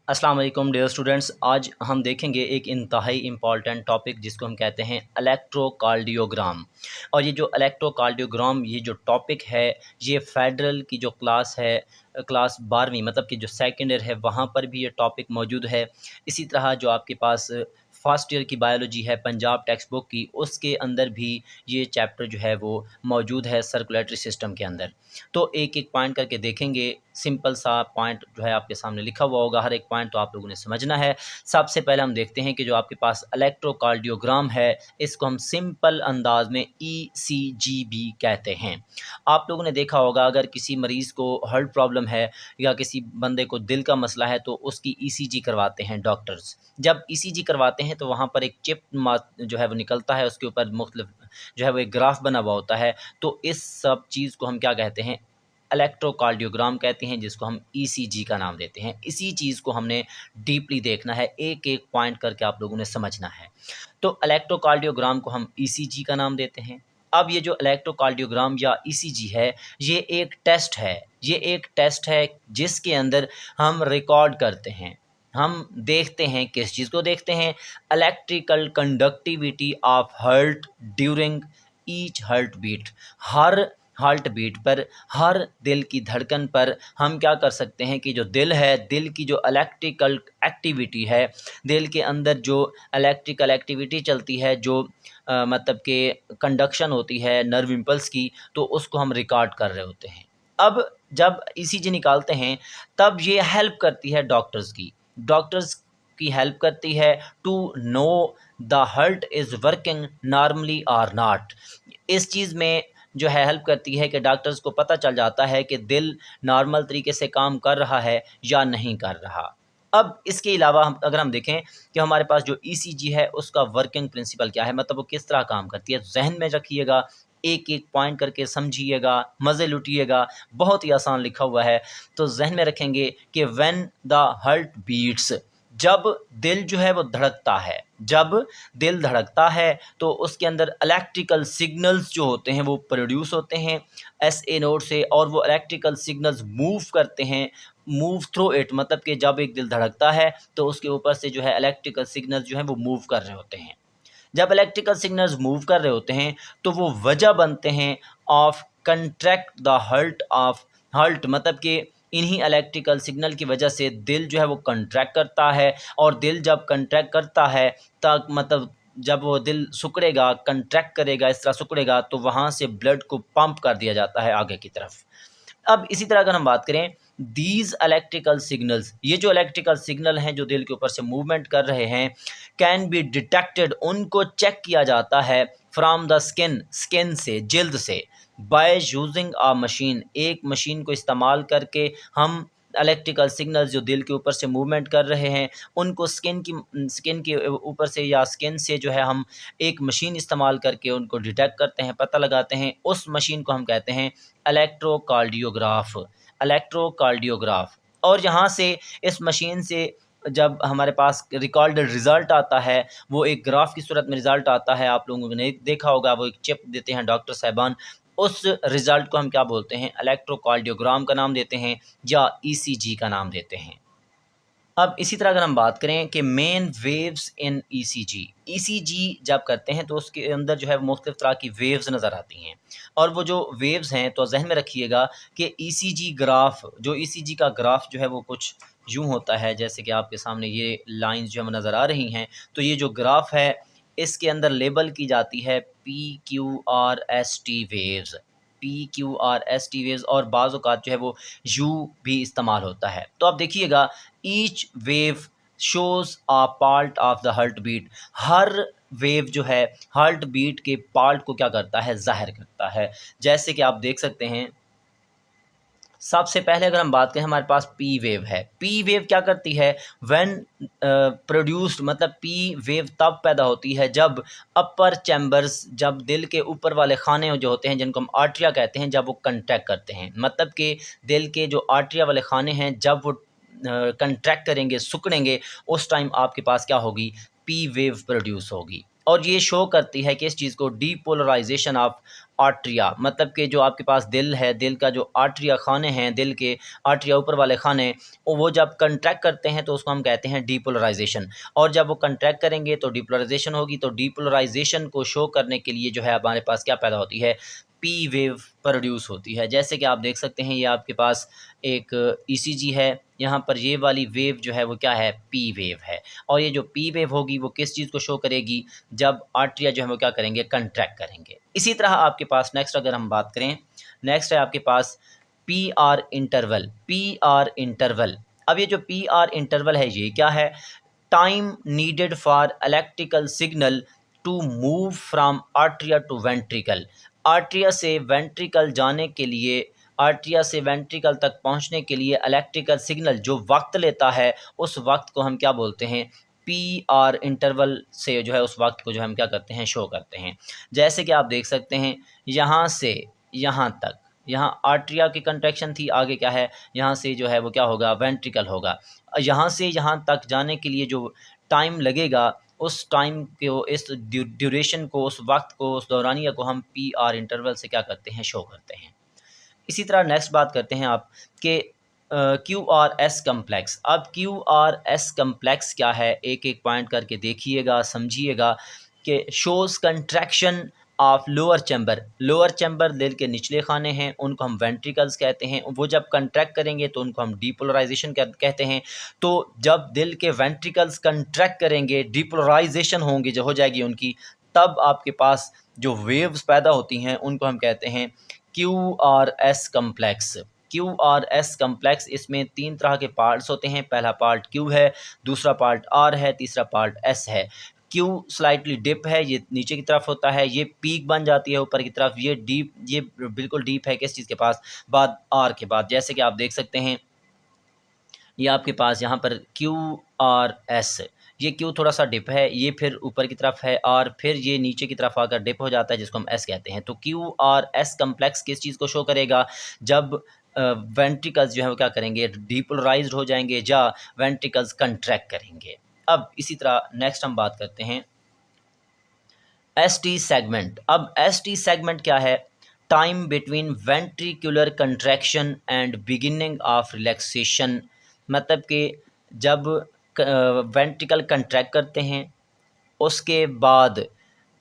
अस्सलाम वालेकुम dear students. आज हम देखेंगे एक इंतहाई इम्पॉर्टेंट टॉपिक जिसको हम कहते हैं इलेक्ट्रोकार्डियोग्राम। और ये जो इलेक्ट्रोकार्डियोग्राम ये जो टॉपिक है ये फेडरल की जो क्लास है, क्लास 12वीं मतलब कि जो सेकेंड ईयर है वहाँ पर भी ये टॉपिक मौजूद है। इसी तरह जो आपके पास फर्स्ट ईयर की बायोलॉजी है पंजाब टेक्स्ट बुक की, उसके अंदर भी ये चैप्टर जो है वो मौजूद है सर्कुलेटरी सिस्टम के अंदर। तो एक एक पॉइंट करके देखेंगे। सिंपल सा पॉइंट जो है आपके सामने लिखा हुआ होगा, हर एक पॉइंट तो आप लोगों ने समझना है। सबसे पहले हम देखते हैं कि जो आपके पास इलेक्ट्रोकार्डियोग्राम है इसको हम सिंपल अंदाज में ईसीजी भी कहते हैं। आप लोगों ने देखा होगा अगर किसी मरीज़ को हार्ट प्रॉब्लम है या किसी बंदे को दिल का मसला है तो उसकी ईसीजी करवाते हैं डॉक्टर्स। जब ईसीजी करवाते हैं तो वहाँ पर एक चिप जो है वो निकलता है, उसके ऊपर मुख्तलिफ जो है वो एक ग्राफ बना हुआ होता है। तो इस सब चीज़ को हम क्या कहते हैं, इलेक्ट्रोकार्डियोग्राम कहते हैं, जिसको हम ईसीजी का नाम देते हैं। इसी चीज़ को हमने डीपली देखना है, एक एक पॉइंट करके आप लोगों ने समझना है। तो इलेक्ट्रोकार्डियोग्राम को हम ईसीजी का नाम देते हैं। अब ये जो इलेक्ट्रोकार्डियोग्राम या ईसीजी है ये एक टेस्ट है, ये एक टेस्ट है जिसके अंदर हम रिकॉर्ड करते हैं, हम देखते हैं। किस चीज़ को देखते हैं? Electrical conductivity of heart during each heart beat. हर हार्ट बीट पर, हर दिल की धड़कन पर हम क्या कर सकते हैं कि जो दिल है, दिल की जो इलेक्ट्रिकल एक्टिविटी है, दिल के अंदर जो इलेक्ट्रिकल एक्टिविटी चलती है, जो मतलब कि कंडक्शन होती है नर्व इम्पल्स की, तो उसको हम रिकॉर्ड कर रहे होते हैं। अब जब ईसीजी निकालते हैं तब ये हेल्प करती है डॉक्टर्स की, डॉक्टर्स की हेल्प करती है to know the heart is working normally और नॉट। इस चीज़ में जो है हेल्प करती है कि डॉक्टर्स को पता चल जाता है कि दिल नॉर्मल तरीके से काम कर रहा है या नहीं कर रहा। अब इसके अलावा अगर हम देखें कि हमारे पास जो ईसीजी है उसका वर्किंग प्रिंसिपल क्या है, मतलब वो किस तरह काम करती है, जहन में रखिएगा, एक एक पॉइंट करके समझिएगा, मज़े लुटिएगा। बहुत ही आसान लिखा हुआ है, तो जहन में रखेंगे कि व्हेन द हार्ट बीट्स, जब दिल जो है वो धड़कता है, जब दिल धड़कता है तो उसके अंदर इलेक्ट्रिकल सिग्नल्स जो होते हैं वो प्रोड्यूस होते हैं एसए नोड से, और वो इलेक्ट्रिकल सिग्नल्स मूव करते हैं, मूव थ्रू इट, मतलब कि जब एक दिल धड़कता है तो उसके ऊपर से जो है इलेक्ट्रिकल सिग्नल्स जो हैं वो मूव कर रहे होते हैं। जब इलेक्ट्रिकल सिग्नल्स मूव कर रहे होते हैं तो वो वजह बनते हैं of contract the heart of heart, मतलब कि इन्हीं इलेक्ट्रिकल सिग्नल की वजह से दिल जो है वो कंट्रैक्ट करता है। और दिल जब कंट्रैक्ट करता है तब मतलब जब वो दिल सिकुड़ेगा, कंट्रैक्ट करेगा, इस तरह सिकुड़ेगा, तो वहाँ से ब्लड को पंप कर दिया जाता है आगे की तरफ। अब इसी तरह अगर हम बात करें दीज इलेक्ट्रिकल सिग्नल्स, ये जो इलेक्ट्रिकल सिग्नल हैं जो दिल के ऊपर से मूवमेंट कर रहे हैं, कैन बी डिटेक्टेड, उनको चेक किया जाता है फ्राम द स्किन, स्किन से, जिल्द से, बाय यूजिंग आ मशीन, एक मशीन को इस्तेमाल करके हम इलेक्ट्रिकल सिग्नल्स जो दिल के ऊपर से मूवमेंट कर रहे हैं उनको स्किन के ऊपर से या स्किन से जो है हम एक मशीन इस्तेमाल करके उनको डिटेक्ट करते हैं, पता लगाते हैं। उस मशीन को हम कहते हैं इलेक्ट्रोकार्डियोग्राफ, इलेक्ट्रोकार्डियोग्राफ। और यहाँ से इस मशीन से जब हमारे पास रिकॉर्डेड रिज़ल्ट आता है वो एक ग्राफ की सूरत में रिज़ल्ट आता है, आप लोगों ने देखा होगा, वो एक चिप देते हैं डॉक्टर साहिबान, उस रिज़ल्ट को हम क्या बोलते हैं, इलेक्ट्रोकार्डियोग्राम का नाम देते हैं या ईसीजी का नाम देते हैं। अब इसी तरह अगर हम बात करें कि main waves in ECG, ECG जब करते हैं तो उसके अंदर जो है मुख्तलिफ तरह की वेव्स नज़र आती हैं। और वो जो वेव्स हैं तो जहन में रखिएगा कि ईसीजी ग्राफ, जो ईसीजी का ग्राफ जो है वो कुछ यूँ होता है, जैसे कि आपके सामने ये लाइंस जो हमें नज़र आ रही हैं। तो ये जो ग्राफ है इसके अंदर लेबल की जाती है PQRST वेव्स, PQRST वेव्स, और बाज़ औक़ात जो है वो यू भी इस्तेमाल होता है। तो आप देखिएगा each wave shows a part of the heart beat, हर वेव जो है हार्ट बीट के पार्ट को क्या करता है, ज़ाहिर करता है। जैसे कि आप देख सकते हैं, सबसे पहले अगर हम बात करें हमारे पास पी वेव है। पी वेव क्या करती है, व्हेन प्रोड्यूस्ड, मतलब पी वेव तब पैदा होती है जब अपर चैम्बर्स, जब दिल के ऊपर वाले खाने जो होते हैं जिनको हम आर्टरिया कहते हैं, जब वो कंट्रैक्ट करते हैं, मतलब कि दिल के जो आर्टरिया वाले खाने हैं जब वो कंट्रैक्ट करेंगे, सिकुड़ेंगे, उस टाइम आपके पास क्या होगी, पी वेव प्रोड्यूस होगी। और ये शो करती है कि इस चीज़ को डीपोलराइजेशन ऑफ आर्टरिया, मतलब कि जो आपके पास दिल है, दिल का जो आर्टरिया खाने हैं, दिल के आर्टरिया ऊपर वाले खाने, वो जब कंट्रैक्ट करते हैं तो उसको हम कहते हैं डीपोलराइजेशन। और जब वो कंट्रैक्ट करेंगे तो डीपोलराइजेशन होगी। तो डीपोलराइजेशन को शो करने के लिए जो है हमारे पास क्या पैदा होती है, पी वेव प्रोड्यूस होती है। जैसे कि आप देख सकते हैं, ये आपके पास एक ईसीजी है, यहाँ पर ये वाली वेव जो है वो क्या है, पी वेव है। और ये जो पी वेव होगी वो किस चीज़ को शो करेगी, जब आर्टरिया जो है वो क्या करेंगे, कंट्रैक्ट करेंगे। इसी तरह आपके पास नेक्स्ट अगर हम बात करें, नेक्स्ट है आपके पास P R interval. P R interval, अब ये जो पी आर इंटरवल है ये क्या है, time needed for electrical signal to move from atria to ventricle. Atria से वेंट्रिकल जाने के लिए, आर्टरिया से वेंट्रिकल तक पहुंचने के लिए इलेक्ट्रिकल सिग्नल जो वक्त लेता है, उस वक्त को हम क्या बोलते हैं, पी आर इंटरवल से जो है उस वक्त को जो हम क्या करते हैं, शो करते हैं। जैसे कि आप देख सकते हैं, यहाँ से यहाँ तक, यहाँ आर्टरिया की कंट्रैक्शन थी, आगे क्या है, यहाँ से जो है वो क्या होगा, वेंट्रिकल होगा। यहाँ से यहाँ तक जाने के लिए जो टाइम लगेगा, उस टाइम को, इस ड्यूरेशन को, उस वक्त को, उस दौरानिया को हम पी आर इंटरवल से क्या करते हैं, शो करते हैं। इसी तरह नेक्स्ट बात करते हैं आप कि क्यू आर एस कम्प्लेक्स। अब क्यू आर एस कम्प्लेक्स क्या है, एक एक पॉइंट करके देखिएगा, समझिएगा कि shows contraction of lower chamber. Lower chamber दिल के निचले खाने हैं, उनको हम वेंट्रिकल्स कहते हैं। वो जब कंट्रैक्ट करेंगे तो उनको हम डीपोलराइजेशन कहते हैं। तो जब दिल के वेंट्रिकल्स कंट्रैक्ट करेंगे, डीपोलराइजेशन होंगे, जो हो जाएगी उनकी, तब आपके पास जो वेव्स पैदा होती हैं उनको हम कहते हैं Q R S complex. Q R S complex, इसमें 3 तरह के पार्ट्स होते हैं। पहला पार्ट क्यू है, दूसरा पार्ट आर है, तीसरा पार्ट एस है। क्यू स्लाइटली डिप है, ये नीचे की तरफ होता है, ये पीक बन जाती है ऊपर की तरफ, ये डीप, ये बिल्कुल डीप है किस चीज़ के पास, बाद आर के बाद। जैसे कि आप देख सकते हैं, ये आपके पास यहाँ पर क्यू आर एस, ये क्यू थोड़ा सा डिप है, ये फिर ऊपर की तरफ है आर, फिर ये नीचे की तरफ आकर डिप हो जाता है, जिसको हम एस कहते हैं। तो क्यू आर एस कम्प्लेक्स किस चीज़ को शो करेगा, जब वेंट्रिकल्स जो है वो क्या करेंगे, डीपोलराइज्ड हो जाएंगे या वेंट्रिकल्स कंट्रैक्ट करेंगे। अब इसी तरह नेक्स्ट हम बात करते हैं एस टी सेगमेंट। अब एस टी सेगमेंट क्या है, time between ventricular contraction and beginning of relaxation. मतलब कि जब वेंट्रिकल कंट्रैक्ट करते हैं, उसके बाद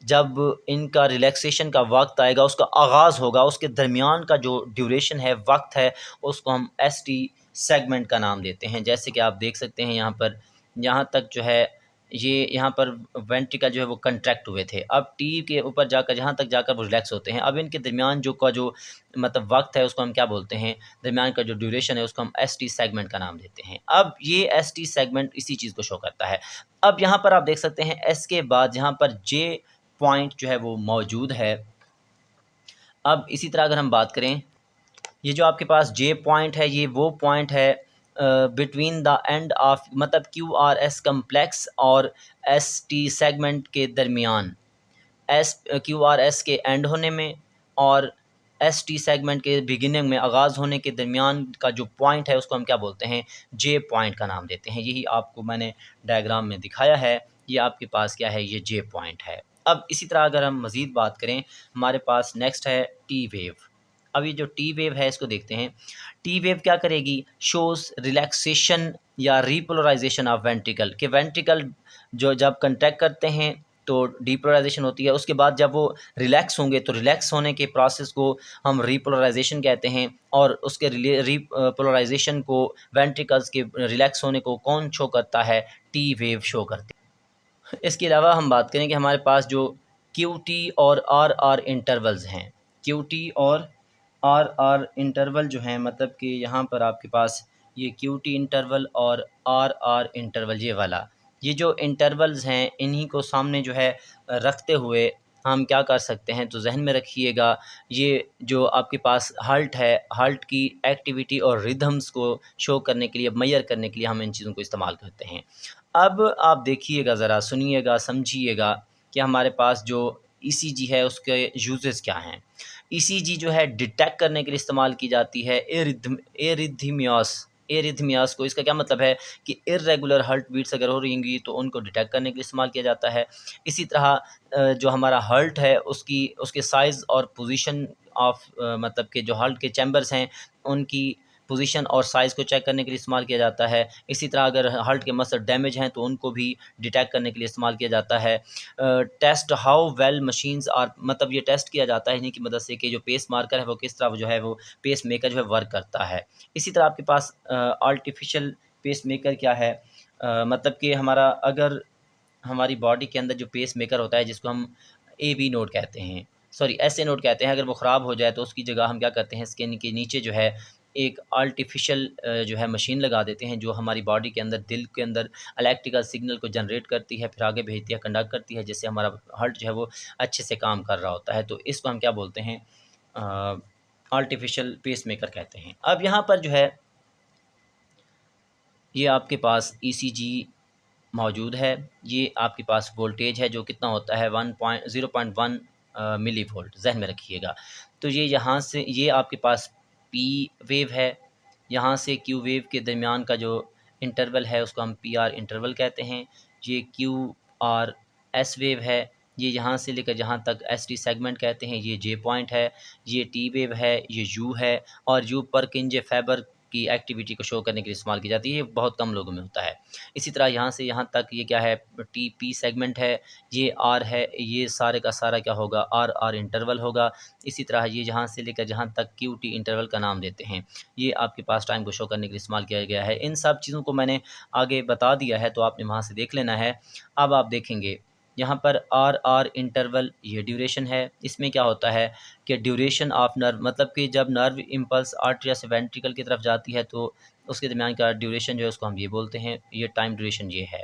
जब इनका रिलैक्सेशन का वक्त आएगा, उसका आगाज़ होगा, उसके दरमियान का जो ड्यूरेशन है, वक्त है, उसको हम एस टी सेगमेंट का नाम देते हैं। जैसे कि आप देख सकते हैं, यहाँ पर यहाँ तक जो है, ये यहाँ पर वेंट्रिकल जो है वो कंट्रैक्ट हुए थे, अब टी के ऊपर जाकर जहाँ तक जाकर वो रिलैक्स होते हैं। अब इनके दरमियान जो मतलब वक्त है, उसको हम क्या बोलते हैं, दरमियान का जो ड्यूरेशन है, उसको हम एस टी सेगमेंट का नाम देते हैं। अब ये एस टी सेगमेंट इसी चीज़ को शो करता है। अब यहाँ पर आप देख सकते हैं, एस के बाद यहाँ पर जे पॉइंट जो है वो मौजूद है। अब इसी तरह अगर हम बात करें, ये जो आपके पास जे पॉइंट है, ये वो पॉइंट है बिटवीन द एंड ऑफ, मतलब क्यू आर एस कम्प्लेक्स और एस टी सेगमेंट के दरमियान, एस क्यू आर एस के एंड होने में और एस टी सेगमेंट के बिगिनिंग में, आगाज़ होने के दरमियान का जो पॉइंट है, उसको हम क्या बोलते हैं, जे पॉइंट का नाम देते हैं। यही आपको मैंने डायग्राम में दिखाया है, ये आपके पास क्या है, ये जे पॉइंट है। अब इसी तरह अगर हम मज़ीद बात करें, हमारे पास नेक्स्ट है टी वेव। अब ये जो टी वेव है, इसको देखते हैं। टी वेव क्या करेगी, शोज़ रिलैक्सेशन या रीपोलराइजेशन ऑफ वेंट्रिकल, के वेंट्रिकल जो जब कंट्रैक्ट करते हैं तो डीपोलराइजेशन होती है, उसके बाद जब वो रिलैक्स होंगे तो रिलैक्स होने के प्रोसेस को हम रीपोलराइजेशन कहते हैं। और उसके रीपोलराइजेशन को, वेंट्रिकल्स के रिलैक्स होने को कौन शो करता है, टी वेव शो करती है। इसके अलावा हम बात करें कि हमारे पास जो क्यू टी और आर आर इंटरवल्स हैं, क्यू टी और आर आर इंटरवल जो हैं, मतलब कि यहाँ पर आपके पास ये क्यू टी इंटरवल और आर आर इंटरवल, ये वाला, ये जो इंटरवल्स हैं, इन्हीं को सामने जो है रखते हुए हम क्या कर सकते हैं, तो जहन में रखिएगा, ये जो आपके पास हल्ट है, हल्ट की एक्टिविटी और रिदम्स को शो करने के लिए, मैयर करने के लिए हम इन चीज़ों को इस्तेमाल करते हैं। अब आप देखिएगा, ज़रा सुनिएगा, समझिएगा कि हमारे पास जो ईसीजी है, उसके यूजेस क्या हैं। ईसीजी जो है डिटेक्ट करने के लिए इस्तेमाल की जाती है एरिथमियास एरिथमियास को, इसका क्या मतलब है कि इर्रेगुलर हार्ट बीट्स अगर हो रही होंगी तो उनको डिटेक्ट करने के लिए इस्तेमाल किया जाता है। इसी तरह जो हमारा हार्ट है उसकी उसके साइज़ और पोजीशन ऑफ मतलब कि जो हार्ट के चैम्बर्स हैं उनकी पोजीशन और साइज़ को चेक करने के लिए इस्तेमाल किया जाता है। इसी तरह अगर हार्ट के मसल डैमेज हैं तो उनको भी डिटेक्ट करने के लिए इस्तेमाल किया जाता है। Test how well machines are, मतलब ये टेस्ट किया जाता है इन्हीं की मदद से कि जो पेस मार्कर है वो किस तरह जो है वो पेस मेकर जो है वर्क करता है। इसी तरह आपके पास आर्टिफ़िशियल पेस मेकर क्या है? मतलब कि हमारा अगर हमारी बॉडी के अंदर जो पेस मेकर होता है जिसको हम एबी नोड कहते हैं, सॉरी एसए नोड कहते हैं, अगर वो ख़राब हो जाए तो उसकी जगह हम क्या करते हैं, स्किन के नीचे जो है एक आर्टिफ़िशियल जो है मशीन लगा देते हैं जो हमारी बॉडी के अंदर, दिल के अंदर इलेक्ट्रिकल सिग्नल को जनरेट करती है, फिर आगे भेजती है, कंडक्ट करती है, जिससे हमारा हार्ट जो है वो अच्छे से काम कर रहा होता है। तो इसको हम क्या बोलते हैं, आर्टिफ़िशियल पेस मेकर कहते हैं। अब यहाँ पर जो है ये आपके पास ईसीजी मौजूद है। ये आपके पास वोल्टेज है जो कितना होता है 0.1 मिली वोल्ट, ज़हन में रखिएगा। तो ये यहाँ से ये आपके पास पी वेव है, यहाँ से क्यू वेव के दरमियान का जो इंटरवल है उसको हम पी आर इंटरवल कहते हैं। ये क्यू आर एस वेव है, ये यहाँ से लेकर जहाँ तक एस टी सेगमेंट कहते हैं, ये जे पॉइंट है। ये टी वेव है, ये यू है, और यू परकिंजे फाइबर की एक्टिविटी को शो करने के लिए इस्तेमाल की जाती है। ये बहुत कम लोगों में होता है। इसी तरह यहाँ से यहाँ तक ये क्या है, टी पी सेगमेंट है, ये आर है, ये सारे का सारा क्या होगा, आर आर इंटरवल होगा। इसी तरह ये जहाँ से लेकर जहाँ तक क्यू टी इंटरवल का नाम देते हैं, ये आपके पास टाइम को शो करने के लिए इस्तेमाल किया गया है। इन सब चीज़ों को मैंने आगे बता दिया है तो आपने वहाँ से देख लेना है। अब आप देखेंगे यहाँ पर आर आर इंटरवल, ये ड्यूरेशन है। इसमें क्या होता है कि ड्यूरेशन ऑफ नर्व, मतलब कि जब नर्व इम्पल्स आर्टरिया से वेंट्रिकल की तरफ जाती है तो उसके दरमियान का ड्यूरेशन जो है उसको हम ये बोलते हैं, ये टाइम ड्यूरेशन ये है।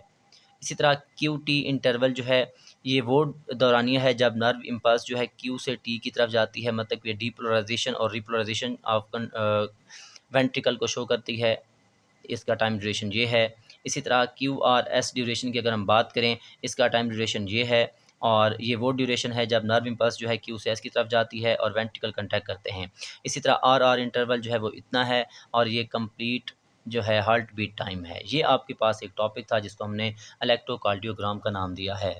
इसी तरह क्यू टी इंटरवल जो है ये वो दौरानिया है जब नर्व इम्पल्स जो है क्यू से टी की तरफ जाती है, मतलब कि डीपोलराइजेशन और रिपोलराइजेशन ऑफ वेंट्रिकल को शो करती है। इसका टाइम ड्यूरेशन ये है। इसी तरह क्यू आर एस ड्यूरेशन की अगर हम बात करें, इसका टाइम ड्यूरेशन ये है, और ये वो ड्यूरेशन है जब नर्व इम्पल्स जो है क्यू से एस की तरफ जाती है और वेंट्रिकल कंटैक्ट करते हैं। इसी तरह आर आर इंटरवल जो है वो इतना है, और ये कंप्लीट जो है हार्ट बीट टाइम है। ये आपके पास एक टॉपिक था जिसको हमने इलेक्ट्रोकार्डियोग्राम का नाम दिया है।